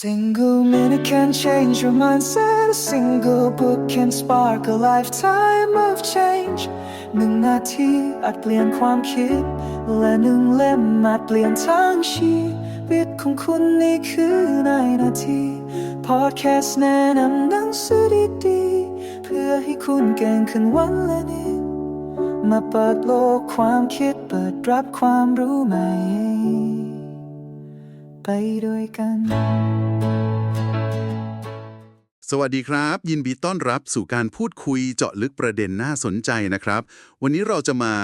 Single minute can change your mindset. A single book can spark a lifetime of change. 1 นาทีอาจเปลี่ยนความคิดและ1 เล่มอาจเปลี่ยนทั้งชีวิตของคุณนี่คือในนาที Podcast แนะนำหนังสือดีๆเพื่อให้คุณเก่งขึ้นวันละนิดมาเปิดโลกความคิดเปิดรับความรู้ใหม่ไปด้วยกันสวัสดีครับยินดีต้อนรับสู่การพูดคุยเจาะลึกประเด็นน่าสนใจนะครับวันนี้เราจะมา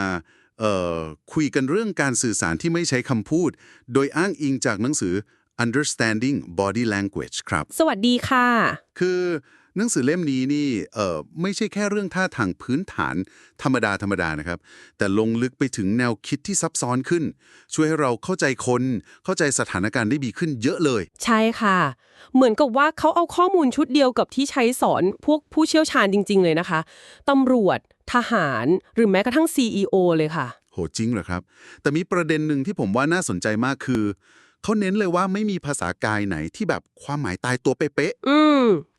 คุยกันเรื่องการสื่อสารที่ไม่ใช้คำพูดโดยอ้างอิงจากหนังสือ Understanding Body Language ครับสวัสดีค่ะคือหนังสือเล่มนี้นี่ไม่ใช่แค่เรื่องท่าทางพื้นฐานธรรมดานะครับแต่ลงลึกไปถึงแนวคิดที่ซับซ้อนขึ้นช่วยให้เราเข้าใจคนเข้าใจสถานการณ์ได้ดีขึ้นเยอะเลยใช่ค่ะเหมือนกับว่าเขาเอาข้อมูลชุดเดียวกับที่ใช้สอนพวกผู้เชี่ยวชาญจริงๆเลยนะคะตำรวจทหารหรือแม้กระทั่ง CEO เลยค่ะโหจริงเหรอครับแต่มีประเด็นหนึ่งที่ผมว่าน่าสนใจมากคือเขาเน้นเลยว่าไม่มีภาษากายไหนที่แบบความหมายตายตัวเป๊ะ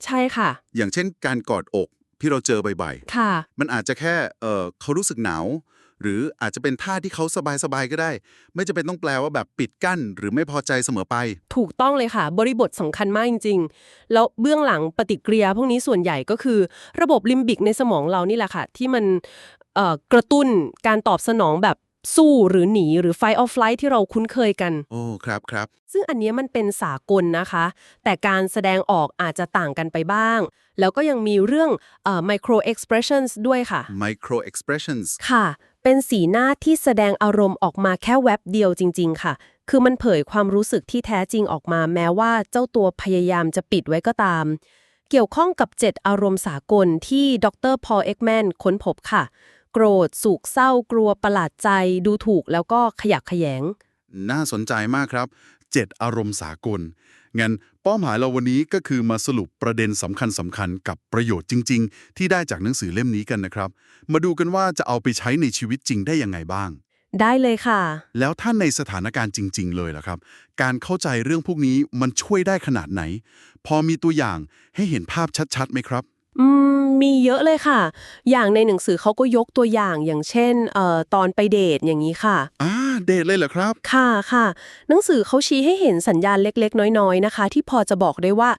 ใช่ค่ะอย่างเช่นการกอดอกที่เราเจอบ่อยๆค่ะมันอาจจะแค่เขารู้สึกหนาวหรืออาจจะเป็นท่าที่เขาสบายๆก็ได้ไม่จำเป็นต้องแปลว่าแบบปิดกั้นหรือไม่พอใจเสมอไปถูกต้องเลยค่ะบริบทสำคัญมากจริงๆแล้วเบื้องหลังปฏิกิริยาพวกนี้ส่วนใหญ่ก็คือระบบลิมบิกในสมองเรานี่แหละค่ะที่มันกระตุ้นการตอบสนองแบบสู้หรือหนีหรือ fight or flight ที่เราคุ้นเคยกันโอ้ครับซึ่งอันนี้มันเป็นสากลนะคะแต่การแสดงออกอาจจะต่างกันไปบ้างแล้วก็ยังมีเรื่องmicro expressions ด้วยค่ะ micro expressions ค่ะเป็นสีหน้าที่แสดงอารมณ์ออกมาแค่แวบเดียวจริงๆค่ะคือมันเผยความรู้สึกที่แท้จริงออกมาแม้ว่าเจ้าตัวพยายามจะปิดไว้ก็ตามเกี่ยวข้องกับ7อารมณ์สากลที่ดรพอล เอ็กแมนค้นพบค่ะโกรธสุขเศร้ากลัวประหลาดใจดูถูกแล้วก็ขยักขยงน่าสนใจมากครับ7อารมณ์สากลงั้นเป้าหมายเราวันนี้ก็คือมาสรุปประเด็นสำคัญกับประโยชน์จริงๆที่ได้จากหนังสือเล่มนี้กันนะครับมาดูกันว่าจะเอาไปใช้ในชีวิตจริงได้ยังไงบ้างได้เลยค่ะแล้วถ้าในสถานการณ์จริงๆเลยล่ะครับการเข้าใจเรื่องพวกนี้มันช่วยได้ขนาดไหนพอมีตัวอย่างให้เห็นภาพชัดๆไหมครับมีเยอะเลยค่ะอย่างในหนังสือเขาก็ยกตัวอย่างเช่นตอนไปเดทอย่างนี้ค่ะเดทเลยเหรอครับค่ะหนังสือเขาชี้ให้เห็นสัญญาณเล็กๆน้อยๆนะคะที่พอจะบอกได้ว่า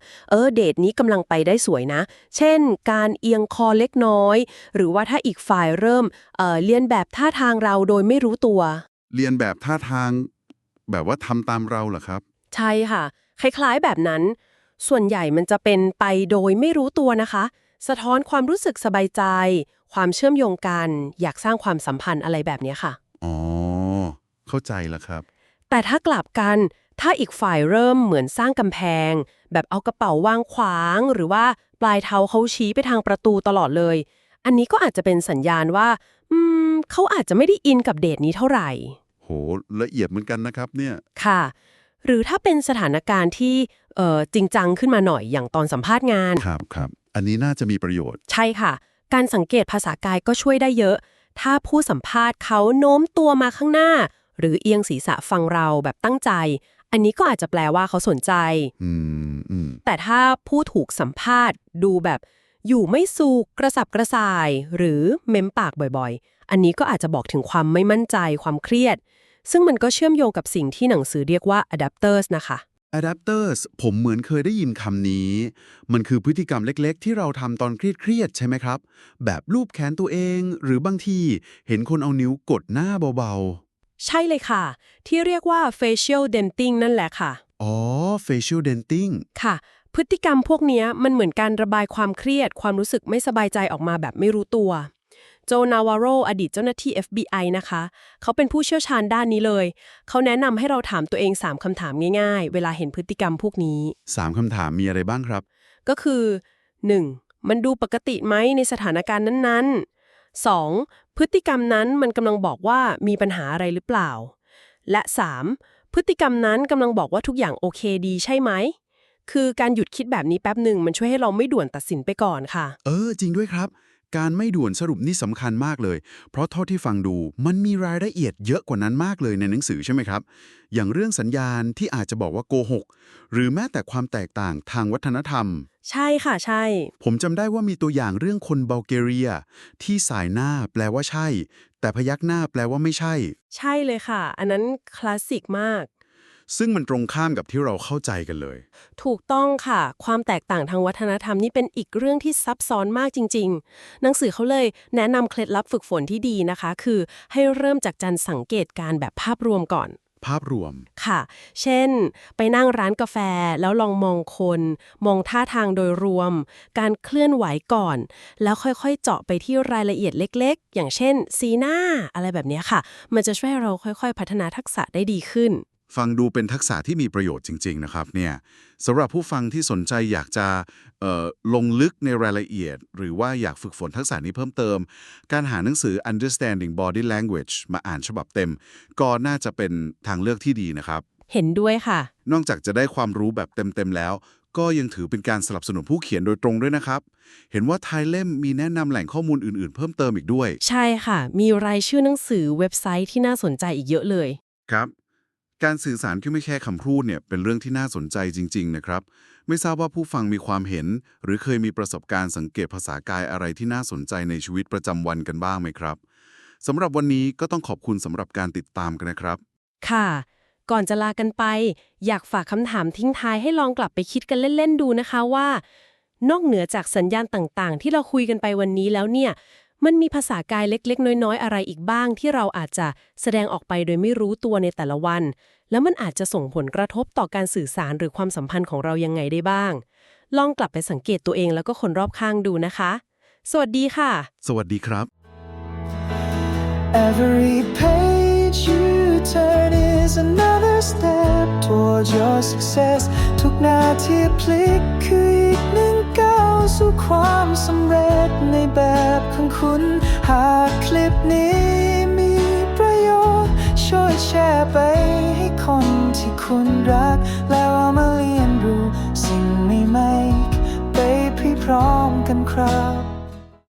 เดทนี้กำลังไปได้สวยนะเช่นการเอียงคอเล็กน้อยหรือว่าถ้าอีกฝ่ายเริ่มเลียนแบบท่าทางเราโดยไม่รู้ตัวเรียนแบบท่าทางแบบว่าทำตามเราเหรอครับใช่ค่ะคล้ายๆแบบนั้นส่วนใหญ่มันจะเป็นไปโดยไม่รู้ตัวนะคะสะท้อนความรู้สึกสบายใจความเชื่อมโยงกันอยากสร้างความสัมพันธ์อะไรแบบนี้ค่ะอ๋อเข้าใจแล้วครับแต่ถ้ากลับกันถ้าอีกฝ่ายเริ่มเหมือนสร้างกำแพงแบบเอากระเป๋าวางขวางหรือว่าปลายเท้าเขาชี้ไปทางประตูตลอดเลยอันนี้ก็อาจจะเป็นสัญญาณว่าเขาอาจจะไม่ได้อินกับเดทนี้เท่าไหร่โหละเอียดเหมือนกันนะครับเนี่ยค่ะหรือถ้าเป็นสถานการณ์ที่จริงจังขึ้นมาหน่อยอย่างตอนสัมภาษณ์งานครับอันนี้น่าจะมีประโยชน์ใช่ค่ะการสังเกตภาษากายก็ช่วยได้เยอะถ้าผู้สัมภาษณ์เขาโน้มตัวมาข้างหน้าหรือเอียงศีรษะฟังเราแบบตั้งใจอันนี้ก็อาจจะแปลว่าเขาสนใจแต่ถ้าผู้ถูกสัมภาษณ์ดูแบบอยู่ไม่สุขกระสับกระส่ายหรือเม้มปากบ่อยๆอันนี้ก็อาจจะบอกถึงความไม่มั่นใจความเครียดซึ่งมันก็เชื่อมโยงกับสิ่งที่หนังสือเรียกว่า adapters นะคะ adapters ผมเหมือนเคยได้ยินคำนี้มันคือพฤติกรรมเล็กๆที่เราทำตอนเครียดใช่ไหมครับแบบลูบแขนตัวเองหรือบางทีเห็นคนเอานิ้วกดหน้าเบาๆใช่เลยค่ะที่เรียกว่า facial denting นั่นแหละค่ะอ๋อ facial denting ค่ะพฤติกรรมพวกนี้มันเหมือนการระบายความเครียดความรู้สึกไม่สบายใจออกมาแบบไม่รู้ตัวโจนาวาโรอดีตเจ้าหน้าที่ FBI นะคะเขาเป็นผู้เชี่ยวชาญด้านนี้เลยเขาแนะนำให้เราถามตัวเอง3คำถามง่ายๆเวลาเห็นพฤติกรรมพวกนี้3คำถามมีอะไรบ้างครับก็คือ 1. มันดูปกติไหมในสถานการณ์นั้นๆ 2. พฤติกรรมนั้นมันกำลังบอกว่ามีปัญหาอะไรหรือเปล่าและ 3. พฤติกรรมนั้นกำลังบอกว่าทุกอย่างโอเคดีใช่ไหมคือการหยุดคิดแบบนี้แป๊บหนึ่งมันช่วยให้เราไม่ด่วนตัดสินไปก่อนค่ะจริงด้วยครับ การไม่ด่วนสรุปนี่สำคัญมากเลย เพราะเท่าที่ฟังดูมันมีรายละเอียดเยอะกว่านั้นมากเลยในหนังสือใช่ไหมครับ อย่างเรื่องสัญญาณที่อาจจะบอกว่าโกหก หรือแม้แต่ความแตกต่างทางวัฒนธรรม ใช่ค่ะใช่ ผมจำได้ว่ามีตัวอย่างเรื่องคนบัลแกเรียที่สายหน้าแปลว่าใช่ แต่พยักหน้าแปลว่าไม่ใช่ ใช่เลยค่ะ อันนั้นคลาสสิกมาก ซึ่งมันตรงข้ามกับที่เราเข้าใจกันเลย ถูกต้องค่ะ ความแตกต่างทางวัฒนธรรมนี่เป็นอีกเรื่องที่ซับซ้อนมากจริงๆ หนังสือเขาเลยแนะนำเคล็ดลับฝึกฝนที่ดีนะคะ คือให้เริ่มจากการสังเกตการแบบภาพรวมก่อน ภาพรวม ค่ะ เช่น ไปนั่งร้านกาแฟแล้วลองมองคน มองท่าทางโดยรวม การเคลื่อนไหวก่อน แล้วค่อยๆเจาะไปที่รายละเอียดเล็กๆ อย่างเช่น สีหน้าอะไรแบบนี้ค่ะ มันจะช่วยให้เราค่อยๆพัฒนาทักษะได้ดีขึ้น ฟังดูเป็นทักษะที่มีประโยชน์จริงๆนะครับเนี่ยสำหรับผู้ฟังที่สนใจอยากจะลงลึกในรายละเอียด หรือว่าอยากฝึกฝนทักษะนี้เพิ่มเติม การหาหนังสือ Understanding Body Language มาอ่านฉบับเต็ม ก็น่าจะเป็นทางเลือกที่ดีนะครับ เห็นด้วยค่ะ นอกจากจะได้ความรู้แบบเต็มๆแล้ว ก็ยังถือเป็นการสนับสนุนผู้เขียนโดยตรงด้วยนะครับ เห็นว่าท้ายเล่มมีแนะนำแหล่งข้อมูลอื่นๆเพิ่มเติมอีกด้วย ใช่ค่ะ มีรายชื่อหนังสือเว็บไซต์ที่น่าสนใจอีกเยอะเลย ครับ การสื่อสารที่ไม่แค่คำพูดเนี่ยเป็นเรื่องที่น่าสนใจจริงๆนะครับ ไม่ทราบว่าผู้ฟังมีความเห็น หรือเคยมีประสบการณ์สังเกตภาษากายอะไรที่น่าสนใจในชีวิตประจำวันกันบ้างไหมครับสำหรับวันนี้ก็ต้องขอบคุณสำหรับการติดตามกันนะครับ ค่ะ ก่อนจะลากันไป อยากฝากคำถามทิ้งท้ายให้ลองกลับไปคิดกันเล่นๆดูนะคะว่า นอกเหนือจากสัญญาณต่างๆ ที่เราคุยกันไปวันนี้แล้วเนี่ย มันมีภาษากายเล็กๆ น้อยๆ อะไรอีกบ้างที่เราอาจจะแสดงออกไปโดยไม่รู้ตัวในแต่ละวัน แล้วมันอาจจะส่งผลกระทบต่อการสื่อสารหรือความสัมพันธ์ของเรายังไงได้บ้าง ลองกลับไปสังเกตตัวเองแล้วก็คนรอบข้างดูนะคะ สวัสดีค่ะ สวัสดีครับ Every page you turn is another step towards your success ทุกนาทีพลิกคืออีกหนึ่งก้าวสู่ความสำเร็จในแบบของคุณ หากคลิปนี้มีประโยชน์ช่วยแชร์ไปให้คนที่คุณรักแล้วเอามาเลี้ยง